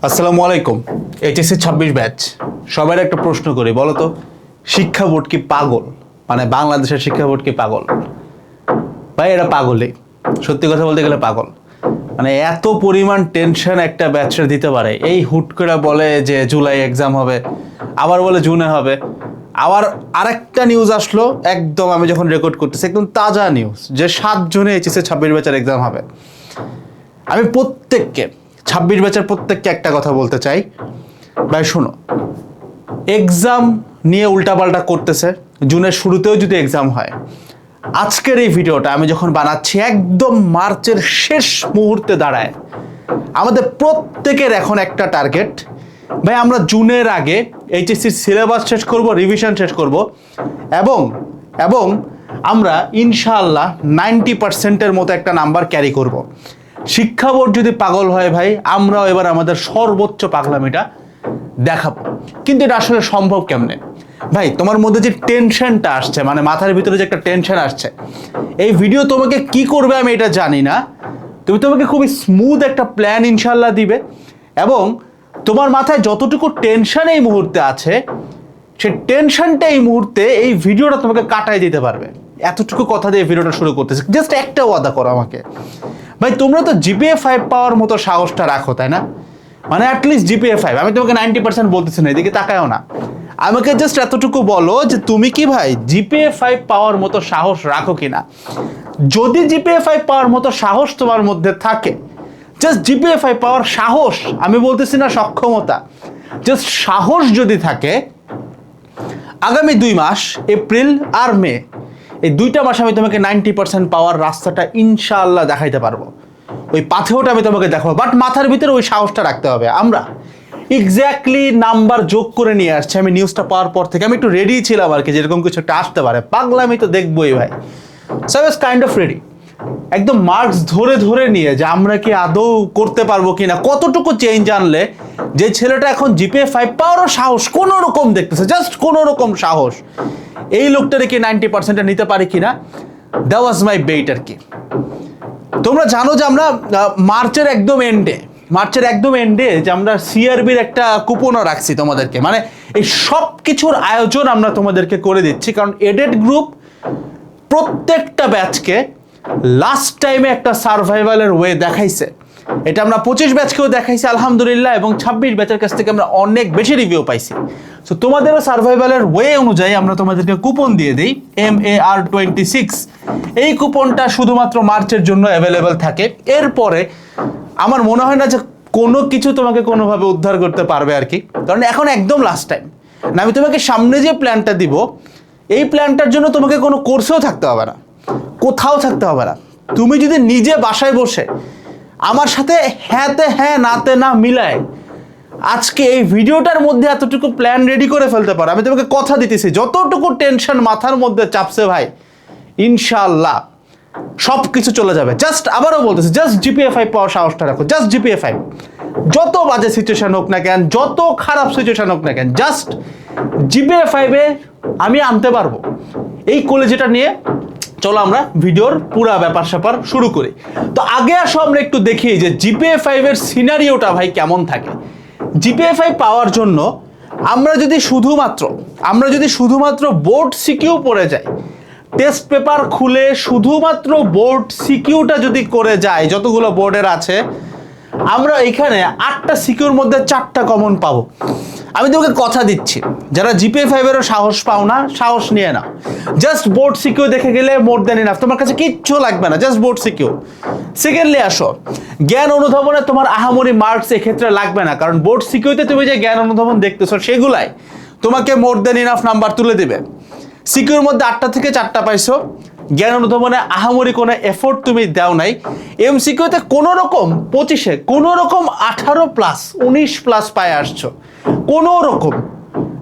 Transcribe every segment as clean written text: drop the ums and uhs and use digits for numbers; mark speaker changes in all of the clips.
Speaker 1: আসসালামু আলাইকুম। HSC 26 batch সবার একটা প্রশ্ন করি, বলো তো শিক্ষা বোর্ড কি পাগল? মানে বাংলাদেশের শিক্ষা বোর্ড কি পাগল? ভাই এরা পাগলই, সত্যি কথা বলতে গেলে পাগল। মানে এত পরিমাণ টেনশন একটা ব্যাচের দিতে পারে। এই হুট করে বলে যে জুলাই এক্সাম হবে, আবার বলে জুনে হবে, আবার আরেকটা নিউজ আসলো একদম আমি যখন রেকর্ড করতেছি একদম তাজা নিউজ যে 7 জুনে এইচএসসি 26 ব্যাচের এক্সাম হবে। আমি প্রত্যেককে 26 ব্যাচের প্রত্যেককে একটা কথা বলতে চাই, ভাই শোনো, এক্সাম নিয়ে উল্টাপাল্টা করতেছে। জুনের শুরুতেও যদি এক্সাম হয়, আজকের এই ভিডিওটা আমি যখন বানাচ্ছি একদম মার্চের শেষ মুহূর্তে দাঁড়ায়, আমাদের প্রত্যেকের এখন একটা টার্গেট, ভাই আমরা জুনের আগে এইচএসসির সিলেবাস শেষ করব, রিভিশন শেষ করব এবং এবং আমরা ইনশাআল্লাহ 90%-এর মতো একটা নাম্বার ক্যারি করব। শিক্ষা বোর্ড যদি পাগল হয় ভাই, আমরাও এবার আমাদের সর্বোচ্চ পাগলামিটা দেখাবো। কিন্তু এটা আসলে সম্ভব কেমনে? ভাই তোমার মধ্যে যে টেনশনটা আসছে, মানে মাথার ভিতরে যে একটা টেনশন আসছে, এই ভিডিও তোমাকে কি করবে আমি এটা জানি না। তোমাকে খুবই স্মুথ একটা প্ল্যান ইনশাল্লাহ দিবে এবং তোমার মাথায় যতটুকু টেনশন এই মুহূর্তে আছে, সেই টেনশনটা এই মুহূর্তে এই ভিডিওটা তোমাকে কাটাই দিতে পারবে। এতটুকু কথা দিয়ে ভিডিওটা শুরু করতেছে। জাস্ট একটা ওয়াদা করো আমাকে, ভাই তোমরা তো জিপিএ 5 পাওয়ার মতো সাহসটা রাখো, তাই না? মানে অ্যাটলিস্ট জিপিএ 5, আমি তোমাকে 90% বলতেছি না, এদিকে তাকায়ও না, আমাকে জাস্ট এতটুকু বলো যে তুমি কি ভাই জিপিএ 5 পাওয়ার মতো সাহস রাখো কিনা। যদি জিপিএ 5 পাওয়ার মতো সাহস তোমার মধ্যে থাকে, জাস্ট জিপিএ 5 পাওয়ার সাহস, আমি বলতেছি না সক্ষমতা, জাস্ট সাহস যদি থাকে, আগামী 2 মাস এপ্রিল আর মে, এই 2টা মাস আমি তোমাকে 90% পাওয়ার রাস্তাটা ইনশাআল্লাহ দেখাইতে পারবো। ওই পাথেওটা আমি তোমাকে দেখাবো, বাট মাথার ভিতরে ওই সাহসটা রাখতে হবে। আমরা এক্স্যাক্টলি নাম্বার যোগ করে নিয়ে আসছি। আমি নিউজটা পাওয়ার পর থেকে আমি একটু রেডি ছিলাম আর কি, যেরকম কিছু একটা আসতে পারে, পাগলামি তো দেখবোই ভাই। So I was kind of ready, একদম মার্কস ধরে ধরে নিয়ে যে আমরা কি আদৌ করতে পারবো কিনা, কতটুকু চেঞ্জ আনলে যে ছেলেটা এখন জিপিএ 5 পাওয়ারও সাহস কোনো রকম দেখতেছে, জাস্ট কোনো রকম সাহস, এই লোকটারে কি 90% নিতে পারে কিনা, দ্যাট ওয়াজ মাই বেট আর কি। তোমরা জানো যে আমরা মার্চের একদম এন্ডে যে আমরা সিআরবির একটা কুপনও রাখছি তোমাদেরকে, মানে এই সব কিছুর আয়োজন আমরা তোমাদেরকে করে দিচ্ছি, কারণ এডেড গ্রুপ প্রত্যেকটা ব্যাচকে লাস্ট টাইমে একটা সার্ভাইভালের ওয়ে দেখাইছে। এটা আমরা 25 ব্যাচকেও দেখাইছি আলহামদুলিল্লাহ, এবং 26 ব্যাচের কাছ থেকে আমরা অনেক বেশি রিভিউ পাইছি। সো তোমাদেরও সার্ভাইভালের ওয়ে অনুযায়ী আমরা তোমাদেরকে কুপন দিয়ে দিই, MAR26। এই কুপনটা শুধুমাত্র মার্চের জন্য অ্যাভেলেবেল থাকে। এরপরে আমার মনে হয় না যে কোনো কিছু তোমাকে কোনোভাবে উদ্ধার করতে পারবে আর কি, কারণ এখন একদম লাস্ট টাইম না। আমি তোমাকে সামনে যে প্ল্যানটা দিব, এই প্ল্যানটার জন্য তোমাকে কোনো কোর্সেও থাকতে হবে না, কোথাও থাকতে হবে না। তুমি যদি নিজে বাসায় বসে আমার সাথে হ্যাঁতে হ্যাঁ নাতে না মিলায় আজকে এই ভিডিওটার মধ্যে এতটুকু প্ল্যান রেডি করে ফেলতে পারো, আমি তোমাকে কথা দিতেছি, যতটুকু টেনশন মাথার মধ্যে চাপছে ভাই, ইনশাআল্লাহ সব কিছু চলে যাবে। জাস্ট আবারও বলতেছি, জাস্ট জিপিএ 5 পাওয়ার সাহসটা রাখো, জাস্ট জিপিএ 5। যত বাজে সিচুয়েশন হোক না কেন, যত খারাপ সিচুয়েশন হোক না কেন, জাস্ট জিপিএ 5-এ আমি আনতে পারবো। এই কলেজটা নিয়ে চলো আমরা ভিডিওর পুরা ব্যাপার স্যাপার শুরু করি। তো আগে আসো আমরা একটু দেখি যে জিপিএ 5-এর সিনারিওটা ভাই কেমন থাকে। জিপিএ 5 পাওয়ার জন্য আমরা যদি শুধুমাত্র বোর্ড সিকিউ পড়ে যাই, টেস্ট পেপার খুলে শুধুমাত্র বোর্ড সিকিউটা যদি করে যায়, যতগুলো বোর্ডের আছে, আমরা এখানে 8টা সিকিউর মধ্যে 4টা কমন পাবো। আমি তোমাকে কথা দিচ্ছি, যারা জিপিএ 5-এরও সাহস পাও না, সাহস নিয়ে নাও। জাস্ট বোর্ড সিকিউ দেখে গেলে মোর দ্যান ইনাফ, তোমার কাছে কিচ্ছু লাগবে না, জাস্ট বোর্ড সিকিউ। সেকেন্ডলি আসো, জ্ঞান অনুধাবনে তোমার আহামরি মার্কস এক্ষেত্রে লাগবে না, কারণ বোর্ড সিকিউতে তুমি যে জ্ঞান অনুধাবন দেখতেছো সেগুলাই তোমাকে মোর দ্যান ইনাফ নাম্বার তুলে দেবে। সিকিউর মধ্যে 8টা থেকে 4টা পাইছো, জ্ঞান অনুধাবনে আহামরি কোনো এফোর্ট তুমি দাও নাই। এমসিকিউতে কোনো রকম 25-এ কোনো রকম 18+, 19+ পায় আসছো, কোনো রকম,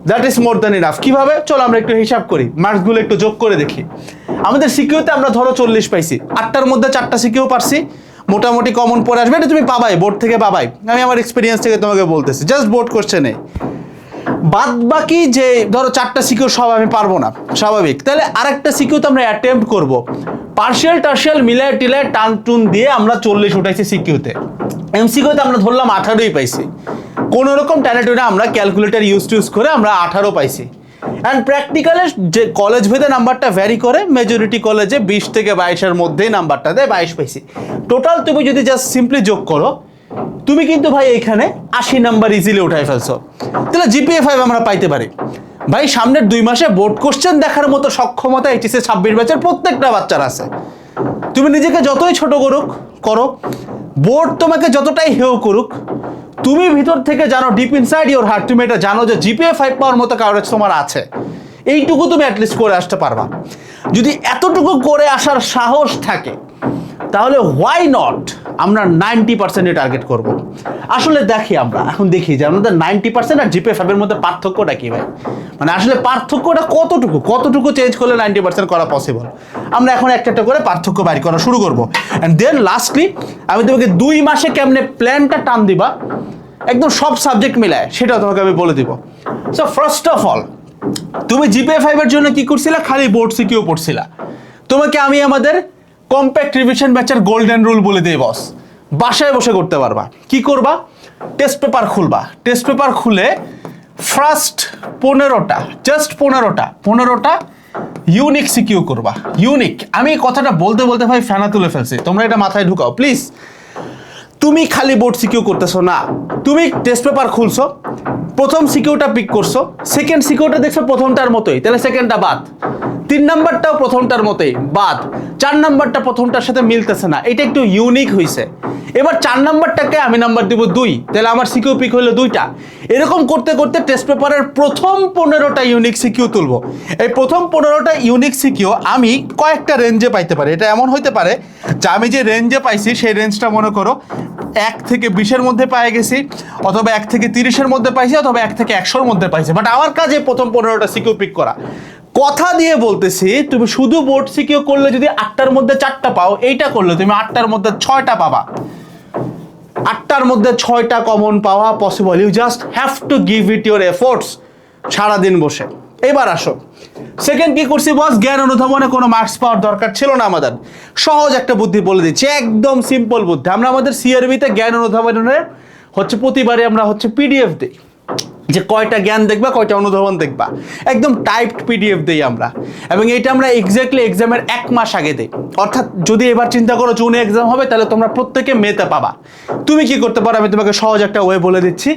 Speaker 1: that is more than enough. কিভাবে? চলো আমরা একটু হিসাব করি, মার্কসগুলো একটু যোগ করে দেখি। আমাদের সিকিউতে আমরা ধরো 40 পাইছি, 8টার মধ্যে 4টা সিকিউ পারছি, মোটামুটি কমন পড়ে আসবে, এটা তুমি পাবাই, বোর্ড থেকে পাবাই, আমি আমার এক্সপিরিয়েন্স থেকে তোমাকে বলতেছি, জাস্ট বোর্ড কোশ্চেনে। বাদ বাকি যে ধরো 4টা সিকিউ সব আমি পারবো না, স্বাভাবিক, তাহলে আরেকটা সিকিউ তো আমরা অ্যাটেম্প্ট করবো। পার্সিয়াল টার্সিয়াল মিলায় টিলায় টান টুন দিয়ে আমরা 40 উঠাইছি সিকিউতে। এমসিকিউতে আমরা ধরলাম 18ই পাইছি। কোনো রকম টানাটুনা আমরা ক্যালকুলেটার ইউজ করে আমরা 18 পাইছি। অ্যান্ড প্র্যাকটিক্যালে যে কলেজ ভেদে নাম্বারটা ভ্যারি করে, মেজরিটি কলেজে 20 থেকে 22-এর মধ্যেই নাম্বারটা দেয়, 22 পাইছি। টোটাল তুমি যদি জাস্ট সিম্পলি যোগ করো, তুমি কিন্তু ভাই এখানে 80 নাম্বার ইজিলি উঠাই ফেলছো। তাহলে জিপিএ 5 আমরা পাইতে পারি। ভাই সামনের 2 মাসে বোর্ড কোশ্চেন দেখার মতো সক্ষমতা এইচএসসি 26 ব্যাচের প্রত্যেকটা বাচ্চার আছে। তুমি নিজেকে যতই ছোট করো, বোর্ড তোমাকে যতটাই হেয় করুক, তুমি ভিতর থেকে জানো, ডিপ ইনসাইড ইওর হার্ট, তুমি এটা জানো যে জিপিএ 5 পাওয়ার মতো কাভারেজ তোমার আছে। এইটুকু তুমি অ্যাটলিস্ট করে আসতে পারবা। যদি এতটুকু করে আসার সাহস থাকে, তাহলে হোয়াই নট আমরা 90% টার্গেট করব। আসলে আমরা এখন দেখি যে আমাদের 90% আর জিপিএ 5 এর মধ্যে পার্থক্যটা কি ভাই, মানে আসলে পার্থক্যটা কতটুকু চেঞ্জ করলে 90% করা পসিবল। আমরা এখন একটা করে পার্থক্য বাইর করা শুরু করব। অ্যান্ড দেন লাস্টলি আমি তোমাকে 2 মাসে কেমনে প্ল্যানটা টান দিবা একদম সব সাবজেক্ট মিলায়, সেটাও তোমাকে আমি বলে দিব। সো ফার্স্ট অফ অল, তুমি জিপিএ 5 এর জন্য কি করছিলা? খালি বোর্ড সিকিউ পড়ছিলা। তোমাকে আমি আমাদের কম্প্যাক্ট রিভিশন ব্যাচের গোল্ডেন রুল বলে দিই বস, বাসায় বসে করতে পারবা। কি করবা? টেস্ট পেপার খুলবা। টেস্ট পেপার খুলে ফার্স্ট 15টা ইউনিক সিকিউ করবা। ইউনিক, আমি কথাটা বলতে ভাই ফেনা তুলে ফেলছি, তোমরা এটা মাথায় ঢুকাও প্লিজ। তুমি খালি বোর্ড সিকিউ করতেছো না, তুমি টেস্ট পেপার খুলছো, প্রথম সিকিউটা পিক করছো, সেকেন্ড সিকিউটা দেখছো প্রথমটার মতোই, তাহলে সেকেন্ডটা বাদ। 3 নাম্বারটাও প্রথমটার মতোই বাদ। 4 নাম্বারটা প্রথমটার সাথে মিলতেছে না, এটা একটু ইউনিক হয়েছে। এবার 4 নাম্বারটাকে আমি নাম্বার দিব 2, তাহলে আমার সিকিউ পিক হলো 2টা। এরকম করতে করতে টেস্ট পেপারের প্রথম 15টা ইউনিক সিকিউ তুলবো। এই প্রথম 15টা ইউনিক সিকিউ আমি কয়েকটা রেঞ্জে পাইতে পারি। এটা এমন হইতে পারে যে আমি যে রেঞ্জে পাইছি সেই রেঞ্জটা মনে করো 1 থেকে 20-এর মধ্যে পেয়ে গেছি, অথবা 1 থেকে 30-এর মধ্যে পাইছি, অথবা 1 থেকে 100-এর মধ্যে পাইছি। বাট আমার কাজে প্রথম 15টা সিকিউ পিক করা। কথা দিয়ে বলতেছি, তুমি শুধু বোর্ড সিকিউ করলে যদি 8টার মধ্যে 4টা পাও, এইটা করলে তুমি 8টার মধ্যে 6টা পাবা। 8টার মধ্যে 6টা কমন পাওয়া possible. You just have to give it your efforts সারাদিন বসে। এবার আসো, সেকেন্ড কি করছি বস? জ্ঞান অনুধাবনে কোনো মার্কস পাওয়ার দরকার ছিল না আমাদের। সহজ একটা বুদ্ধি বলে দিচ্ছি, একদম সিম্পল বুদ্ধি। আমরা আমাদের সিআরবিতে জ্ঞান অনুধাবনের প্রতিবারে আমরা পিডিএফ দিই, যে কয়টা জ্ঞান দেখবা, কয়টা অনুধাবন দেখবা, একদম টাইপড পিডিএফ দিই আমরা। এবং এটা আমরা এক্স্যাক্টলি এক্সামের 1 মাস আগে দিই। অর্থাৎ যদি এবার চিন্তা করো জুনে এক্সাম হবে, তাহলে তোমরা প্রত্যেকে মেতে পাবা। তুমি কি করতে পারো? আমি তোমাকে সহজ একটা ওয়ে বলে দিচ্ছি।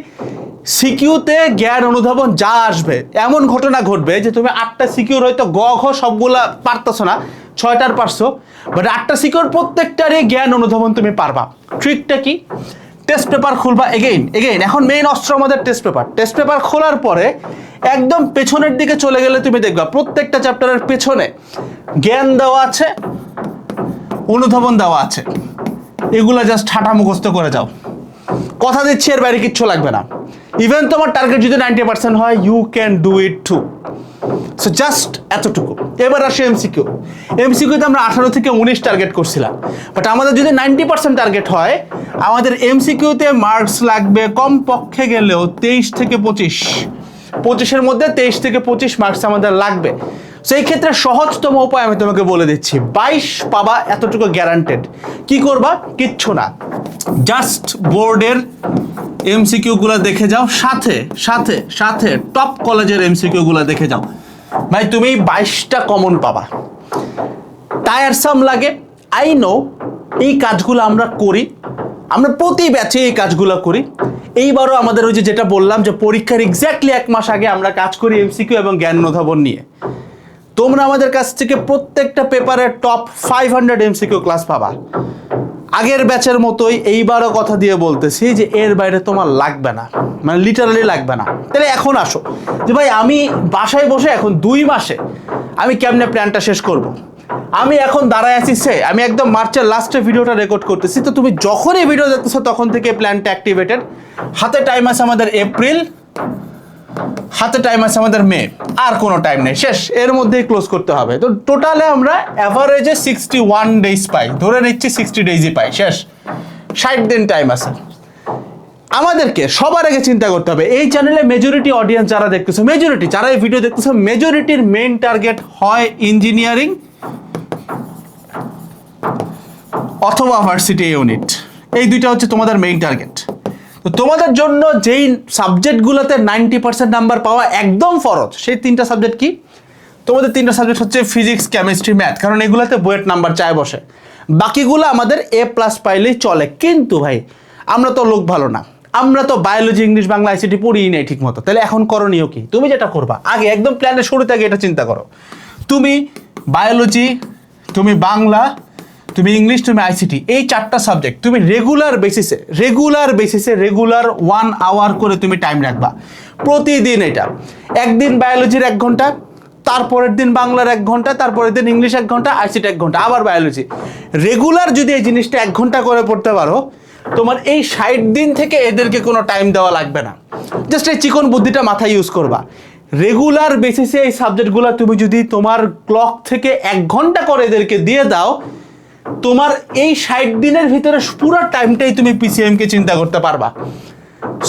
Speaker 1: সিকিউতে জ্ঞান অনুধাবন যা আসবে, এমন ঘটনা ঘটবে যে তুমি 8টা সিকিউর হয়তো গ ঘ সবগুলা পারতেছো না, 6টার পারছো, বাট 8টা সিকিউর প্রত্যেকটারই জ্ঞান অনুধাবন তুমি পারবা। ট্রিকটা কি? টেস্ট পেপার খুলবা। এগেইন এখন মেইন অস্ত্র আমাদের টেস্ট পেপার। টেস্ট পেপার খোলার পরে একদম পেছনের দিকে চলে গেলে তুমি দেখবা প্রত্যেকটা চ্যাপ্টারের পেছনে জ্ঞান দেওয়া আছে, অনুধাবন দেওয়া আছে। এগুলা জাস্ট ঠাটা মুখস্থ করে যাও। কথা দিচ্ছি এর বাইরে কিচ্ছু লাগবে না। ইভেন তোমার টার্গেট যদি 90% হয়, you can do it too. So just এতটুকু। এবার আসে এমসিকিউ। এমসিকিউতে আমরা 18 থেকে 19 টার্গেট করছিলাম, বাট আমাদের যদি 90% টার্গেট হয়, আমাদের এমসিকিউতে মার্কস লাগবে কমপক্ষে গেলেও 23 থেকে 25। 25-এর মধ্যে 23 থেকে 25 মার্কস আমাদের লাগবে। সেই ক্ষেত্রে সহজতম উপায় আমি তোমাকে বলে দিচ্ছি, 22 পাবা, এতটুকু গ্যারান্টেড। কি করবা? কিচ্ছু না, জাস্ট বোর্ডের এমসিকিউ গুলা দেখে যাও, সাথে সাথে সাথে টপ কলেজের এমসিকিউ গুলা দেখে যাও। ভাই তুমি 22টা কমন পাবা। টায়ারসাম লাগে, আই নো। এই কাজগুলো আমরা করি, আমরা প্রতি ব্যাচে এই কাজগুলো করি। এইবারও আমাদের ওই যেটা বললাম যে পরীক্ষার এক্স্যাক্টলি 1 মাস আগে আমরা কাজ করি এমসিকিউ এবং জ্ঞান অনুধাবন নিয়ে। তোমরা আমাদের কাছ থেকে প্রত্যেকটা পেপারের টপ 500 এমসিকিউ ক্লাস পাবা। আগের ব্যাচের মতোই এইবারও কথা দিয়ে বলতেছি যে এর বাইরে তোমার লাগবে না, মানে লিটারালি লাগবে না। তাহলে এখন আসো যে ভাই আমি বাসায় বসে এখন 2 মাসে আমি কেমনে প্ল্যানটা শেষ করব। আমি এখন দাঁড়ায় আছি, আমি একদম মার্চের লাস্টে ভিডিওটা রেকর্ড করতেছি। তো তুমি যখনই ভিডিও দেখতেছো তখন থেকে প্ল্যানটা অ্যাক্টিভেটেড। হাতে টাইম আছে আমাদের এপ্রিল, হাতে টাইম আছে আমাদের মে, আর কোনো টাইম নেই, শেষ। এর মধ্যেই ক্লোজ করতে হবে। তো টোটালে আমরা অ্যাভারেজে 61 ডেজ পাই, ধরে নিচ্ছি 60 ডেজই পাই, শেষ। 60 দিন টাইম আছে। আমাদেরকে সবার আগে চিন্তা করতে হবে, এই চ্যানেলে মেজরিটি অডিয়েন্স যারা দেখতেছো, মেজরিটি যারা এই ভিডিও দেখতেছো, মেজরিটির মেইন টার্গেট হয় ইঞ্জিনিয়ারিং অথবা ভার্সিটি ইউনিট। এই দুইটা হচ্ছে তোমাদের মেইন টার্গেট। তো তোমাদের জন্য যেই সাবজেক্টগুলোতে 90% নাম্বার পাওয়া একদম ফরজ, সেই 3টা সাবজেক্ট কি? তোমাদের 3টা সাবজেক্ট হচ্ছে ফিজিক্স, কেমিস্ট্রি, ম্যাথ, কারণ এগুলাতে বুয়েট নাম্বার চায় বসে। বাকিগুলো আমাদের A+ পাইলেই চলে। কিন্তু ভাই আমরা তো লোক ভালো না, আমরা তো বায়োলজি, ইংলিশ, বাংলা, ICT পড়িই নাই ঠিক মতো। তাহলে এখন করণীয় কি? তুমি যেটা করবা আগে একদম প্ল্যানের শুরুতে আগে এটা চিন্তা করো, তুমি বায়োলজি, তুমি বাংলা, তুমি ইংলিশ, তুমি ICT, এই 4টা সাবজেক্ট তুমি রেগুলার বেসিসে রেগুলার 1 আওয়ার করে তুমি টাইম রাখবা প্রতিদিন। এটা একদিন বায়োলজির 1 ঘন্টা, তারপরের দিন বাংলার 1 ঘন্টা, তারপরের দিন ইংলিশ 1 ঘন্টা, ICT 1 ঘন্টা, আবার বায়োলজি। রেগুলার যদি এই জিনিসটা 1 ঘন্টা করে পড়তে পারো, তোমার এই 60 দিন থেকে এদেরকে কোনো টাইম দেওয়া লাগবে না। জাস্ট এই চিকন বুদ্ধিটা মাথায় ইউজ করবা। রেগুলার বেসিসে এই সাবজেক্টগুলো তুমি যদি তোমার ক্লক থেকে 1 ঘন্টা করে এদেরকে দিয়ে দাও, তোমার এই 60 দিনের ভিতরে পুরো টাইমটাই তুমি PCM-কে চিন্তা করতে পারবা।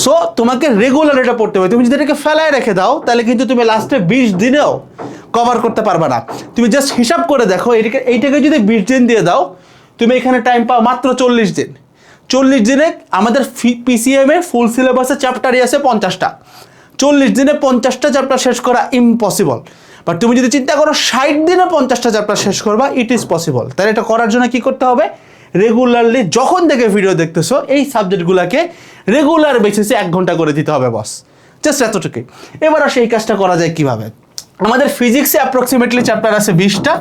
Speaker 1: সো তোমাকে রেগুলার এটা পড়তে হবে। তুমি যদি এটাকে ফেলায় রেখে দাও, তাহলে কিন্তু তুমি লাস্টে 20 দিনেও কভার করতে পারবা না। তুমি জাস্ট হিসাব করে দেখো, এইটাকে যদি 20 দিন দিয়ে দাও, তুমি এখানে টাইম পাও মাত্র 40 দিন। 40 দিনে আমাদের PCM-এ ফুল সিলেবাসে চ্যাপ্টারই আছে 50টা। 40 দিনে 50টা চ্যাপ্টার শেষ করা ইম্পসিবল। বাট তুমি যদি চিন্তা করো 60 দিনে 50টা চ্যাপ্টার শেষ করবা, ইট ইজ পসিবল। তাহলে এটা করার জন্য কি করতে হবে? রেগুলারলি যখন থেকে ভিডিও দেখতেছো, এই সাবজেক্টগুলোকে রেগুলার বেসিসে 1 ঘন্টা করে দিতে হবে বস। জাস্ট এতটুকুই। এবার আসে এই কাজটা করা যায় কিভাবে। আমাদের ফিজিক্সে অ্যাপ্রক্সিমেটলি চ্যাপ্টার আছে 20টা,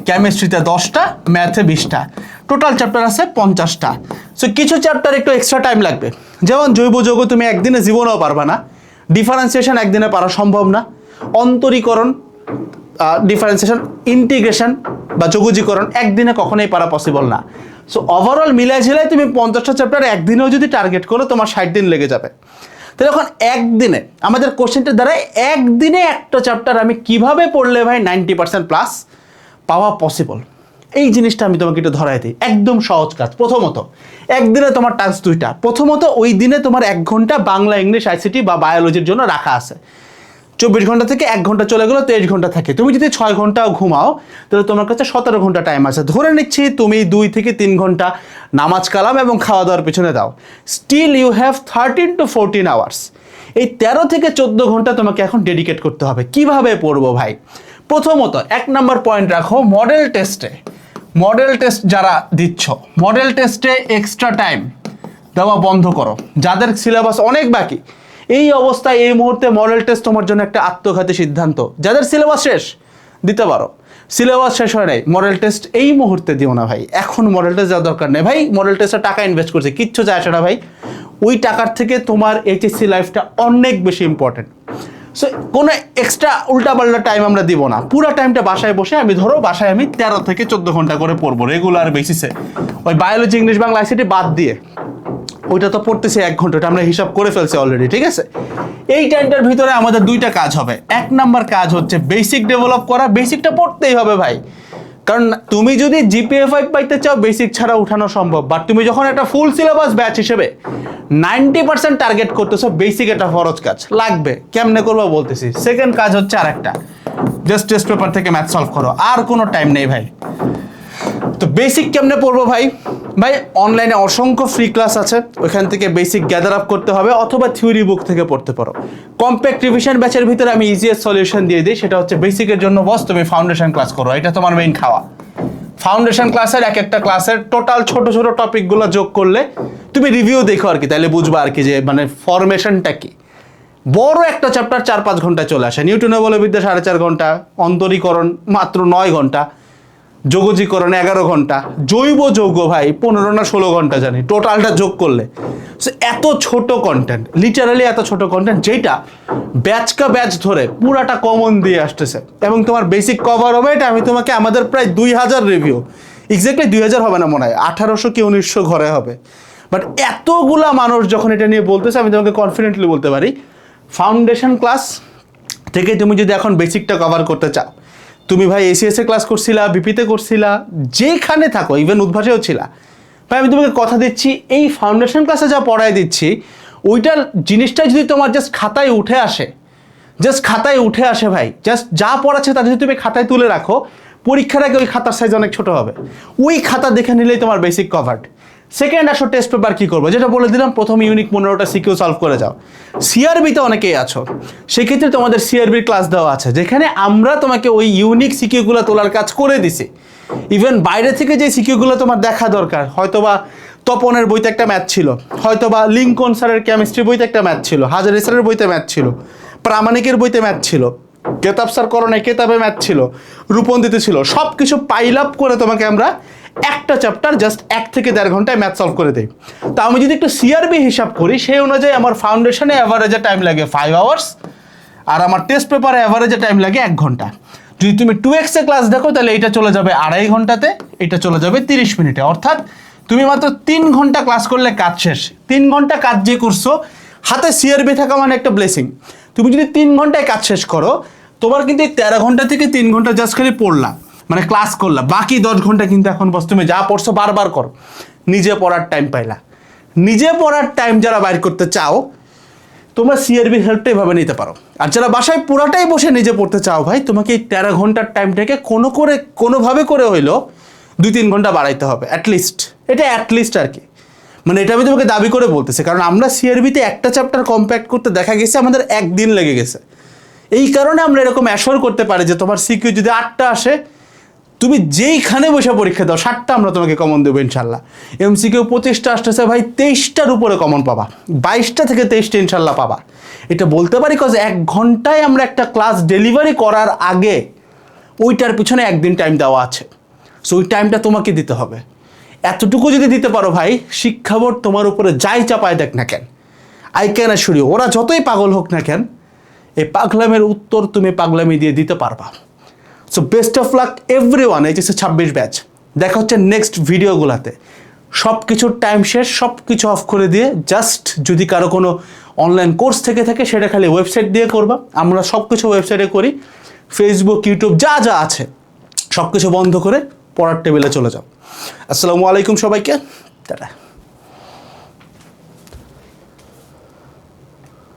Speaker 1: কেমিস্ট্রিতে 10টা, ম্যাথে 20টা, টোটাল চ্যাপ্টার আছে 50টা। সো কিছু চ্যাপ্টার একটু এক্সট্রা টাইম লাগবে। যেমন জৈব যৌগ তুমি একদিনে জীবনেও পারবা না, ডিফারেন্সিয়েশন একদিনে পারা সম্ভব না, অন্তরীকরণ, ডিফারেন্সিয়েশন, ইন্টিগ্রেশন বা যোগজীকরণ একদিনে কখনোই পারা পসিবল না। সো ওভারঅল মিলাই ঝিলাই তুমি 50টা চ্যাপ্টার একদিনেও যদি টার্গেট করো, তোমার 60 দিন লেগে যাবে। তাহলে এখন একদিনে আমাদের কোশ্চেনটা দ্বারা একদিনে একটা চ্যাপ্টার আমি কিভাবে পড়লে ভাই 90% প্লাস পাওয়া পসিবল, এই জিনিসটা আমি তোমাকে একটু ধরাই দিই। একদম সহজ কাজ। প্রথমত একদিনে তোমার টাস্ক 2টা। প্রথমত ওই দিনে তোমার 1 ঘন্টা বাংলা, ইংলিশ, ICT বা বায়োলজির জন্য রাখা আছে। 24 ঘন্টা থেকে 1 ঘন্টা চলে গেলো, 23 ঘন্টা থাকে। তুমি যদি 6 ঘন্টাও ঘুমাও, তাহলে তোমার কাছে 17 ঘন্টা টাইম আছে। ধরে নিচ্ছি তুমি 2 থেকে 3 ঘন্টা নামাজ কালাম এবং খাওয়া দাওয়ার পিছনে দাও, still you have 13 to 14 hours. এই 13 থেকে 14 ঘন্টা তোমাকে এখন ডেডিকেট করতে হবে। কিভাবে পড়বো ভাই? প্রথমত 1 নম্বর পয়েন্ট রাখো, মডেল টেস্টে। মডেল টেস্ট যারা দিচ্ছ, মডেল টেস্টে এক্সট্রা টাইম দেওয়া বন্ধ করো। যাদের সিলেবাস অনেক বাকি, এই অবস্থায় এই মুহূর্তে মডেল টেস্ট তোমার জন্য একটা আত্মঘাতী সিদ্ধান্ত। যাদের সিলেবাস শেষ দিতে পারো, সিলেবাস শেষ হয় নাই, মডেল টেস্ট এই মুহূর্তে দিও না ভাই। এখন মডেল টেস্ট যাওয়ার দরকার নেই ভাই। মডেল টেস্টে টাকা ইনভেস্ট করছে, কিচ্ছু যায় আসে না ভাই। ওই টাকার থেকে তোমার HSC লাইফটা অনেক বেশি ইম্পর্টেন্ট। সো কোনো এক্সট্রা উল্টাপাল্টা টাইম আমরা দিব না। পুরো টাইমটা বাসায় বসে আমি 13 থেকে 14 ঘন্টা করে পড়বো রেগুলার বেসিসে। ওই বায়োলজি, ইংলিশ, বাংলা, ICT বাদ দিয়ে, ওইটা তো পড়তেছে 1 ঘন্টা, আমরা হিসাব করে ফেলছি অলরেডি, ঠিক আছে? এই টাইমটার ভিতরে আমাদের 2টা কাজ হবে। 1 নাম্বার কাজ হচ্ছে বেসিক ডেভেলপ করা। বেসিকটা পড়তেই হবে ভাই, কারণ তুমি যদি GPA 5 পাইতে চাও, বেসিক ছাড়া উঠানো সম্ভব। বাট তুমি যখন একটা ফুল সিলেবাস ব্যাচ হিসেবে 90% টার্গেট করতেছো, বেসিক একটা ফরজ কাজ লাগবে। কেমনে করবো বলতেছি। সেকেন্ড কাজ হচ্ছে আরেকটা, জাস্ট টেস্ট পেপার থেকে ম্যাথ সলভ করো, আর কোনো টাইম নেই ভাই। তো বেসিক কেমনে পড়বো ভাই? ভাই অনলাইনে অসংখ্য ফ্রি ক্লাস আছে, ওইখান থেকে বেসিক গ্যাদার আপ করতে হবে, অথবা থিওরি বুক থেকে পড়তে পারো। কম্প্যাক্ট রিভিশন ব্যাচের ভিতরে আমি ইজিয়েস্ট সলিউশন দিয়ে দিই, সেটা হচ্ছে বেসিকের জন্য বস তুমি ফাউন্ডেশন ক্লাস করো, এটা তোমার মেইন খাওয়া। ফাউন্ডেশন ক্লাসের একটা ক্লাসের টোটাল ছোট ছোট টপিকগুলো যোগ করলে তুমি রিভিউ দেখো আর কি, তাহলে বুঝবা আর কি যে মানে ফরমেশনটা কি। বড় একটা চ্যাপ্টার 4-5 ঘন্টায় চলে আসে। নিউটনের বলবিদ্যা 4.5 ঘন্টা, অন্তরীকরণ মাত্র 9 ঘন্টা, যোগজীকরণ 11 ঘন্টা, জৈব যৌগ ভাই 15 না 16 ঘন্টা জানি, টোটালটা যোগ করলে। সো এত ছোট কন্টেন্ট, লিটারালি এত ছোট কন্টেন্ট, যেটা ব্যাচ ধরে পুরাটা কমন দিয়ে আসতেছে এবং তোমার বেসিক কভার হবে। এটা আমি তোমাকে আমাদের প্রায় 2000 রিভিউ, এক্স্যাক্টলি 2000 হবে না মনে হয়, 1800 কি 1900 ঘরে হবে। বাট এতগুলা মানুষ যখন এটা নিয়ে বলতেছে, আমি তোমাকে কনফিডেন্টলি বলতে পারি, ফাউন্ডেশন ক্লাস থেকে তুমি যদি এখন বেসিকটা কভার করতে চাও, তুমি ভাই ACS ক্লাস করছিলা, বিপিতে করছিলা, যেখানে থাকো, ইভেন উদ্ভাসেও ছিলা, ভাই আমি তোমাকে কথা দিচ্ছি, এই ফাউন্ডেশন ক্লাসে যা পড়ায় দিচ্ছি, ওইটার জিনিসটা যদি তোমার জাস্ট খাতায় উঠে আসে ভাই, জাস্ট যা পড়াচ্ছে তা যদি তুমি খাতায় তুলে রাখো, পরীক্ষার আগে ওই খাতার সাইজ অনেক ছোট হবে। ওই খাতা দেখে নিলেই তোমার বেসিক কভার্ড। সেকেন্ড আসো টেস্ট পেপার কী করবো, যেটা বলে দিলাম প্রথম ইউনিক 15টা সিকিউ সলভ করে যাও। সিআরবিতে অনেকেই আছো, সেক্ষেত্রে তোমাদের সিআরবির ক্লাস দেওয়া আছে, যেখানে আমরা তোমাকে ওই ইউনিক সিকিউগুলো তোলার কাজ করে দিছি। ইভেন বাইরে থেকে যে সিকিউগুলো তোমার দেখা দরকার, হয়তোবা তপনের বইতে একটা ম্যাথ ছিল, হয়তোবা লিঙ্কন স্যারের কেমিস্ট্রি বইতে একটা ম্যাথ ছিল, হাজারি স্যারের বইতে ম্যাথ ছিল, প্রামাণিকের বইতে ম্যাথ ছিল, কেতাব স্যার করণে কেতাবে ম্যাথ ছিল, রূপন্দিতে ছিল, সব কিছু পাইল আপ করে তোমাকে আমরা একটা চ্যাপ্টার জাস্ট 1 থেকে 1.5 ঘন্টায় ম্যাথ সলভ করে দেই। তো আমি যদি একটু সিআরবি হিসাব করি, সেই অনুযায়ী আমার ফাউন্ডেশনে অ্যাভারেজে টাইম লাগে 5 আওয়ার্স, আর আমার টেস্ট পেপারে অ্যাভারেজে টাইম লাগে 1 ঘন্টা। যদি তুমি 2x এ ক্লাস দেখো তাহলে এটা চলে যাবে 2.5 ঘন্টাতে, এটা চলে যাবে 30 মিনিটে। অর্থাৎ তুমি মাত্র 3 ঘন্টা ক্লাস করলে কাজ শেষ। 3 ঘন্টা কাজ যে করছো, হাতে সিআরবি থাকা মানে একটা ব্লেসিং। তুমি যদি 3 ঘন্টায় কাজ শেষ করো, তোমার কিন্তু 13 ঘন্টা থেকে 3 ঘন্টা জাস্ট খালি পড়লা, মানে ক্লাস করলা, বাকি 10 ঘন্টা কিন্তু এখন বস তুমি যা পড়ছো বারবার করো, নিজে পড়ার টাইম পাইলা। নিজে পড়ার টাইম যারা বাইর করতে চাও, তোমরা সিআরবি হেল্পটা এভাবে নিতে পারো। আর যারা বাসায় পুরাটাই বসে নিজে পড়তে চাও, ভাই তোমাকে এই 13 ঘন্টার টাইমটাকে কোনোভাবে করে হইলো 2-3 ঘন্টা বাড়াইতে হবে অ্যাটলিস্ট। এটা অ্যাটলিস্ট আর কি, মানে এটা আমি তোমাকে দাবি করে বলতেছি, কারণ আমরা সিআরবিতে একটা চ্যাপ্টার কম্প্যাক্ট করতে দেখা গেছে আমাদের 1 দিন লেগে গেছে। এই কারণে আমরা এরকম অ্যাশোর করতে পারি যে তোমার সিকিউ যদি 8টা আসে, তুমি যেইখানে বসে পরীক্ষা দাও 7টা আমরা তোমাকে কমন দেবো ইনশাল্লাহ। এমসিকিউ 25টা আসতেছে ভাই, 23টার উপরে কমন পাবা, 22টা থেকে 23টা ইনশাল্লাহ পাবা। এটা বলতে পারি কজ 1 ঘন্টায় আমরা একটা ক্লাস ডেলিভারি করার আগে ওইটার পিছনে 1 দিন টাইম দেওয়া আছে। সো ওই টাইমটা তোমাকে দিতে হবে। এতটুকু যদি দিতে পারো ভাই, শিক্ষা বোর্ড তোমার উপরে যাই চাপায় দেখ না কেন, আই ক্যান অ্যাসিওর ইউ, ওরা যতই পাগল হোক না কেন, এই পাগলামের উত্তর তুমি পাগলামি দিয়ে দিতে পারবা। So best of luck everyone, HSC 26 batch. দেখা হচ্ছে নেক্সট ভিডিওগুলোতে। সব কিছুর টাইম শেষ, সব কিছু অফ করে দিয়ে জাস্ট যদি কারো কোনো অনলাইন কোর্স থেকে থাকে সেটা খালি ওয়েবসাইট দিয়ে করবা। আমরা সব কিছু ওয়েবসাইটে করি, ফেসবুক, ইউটিউব যা যা আছে সব কিছু বন্ধ করে পড়ার টেবিলে চলে যাও। আসসালামু আলাইকুম সবাইকে, টাটা।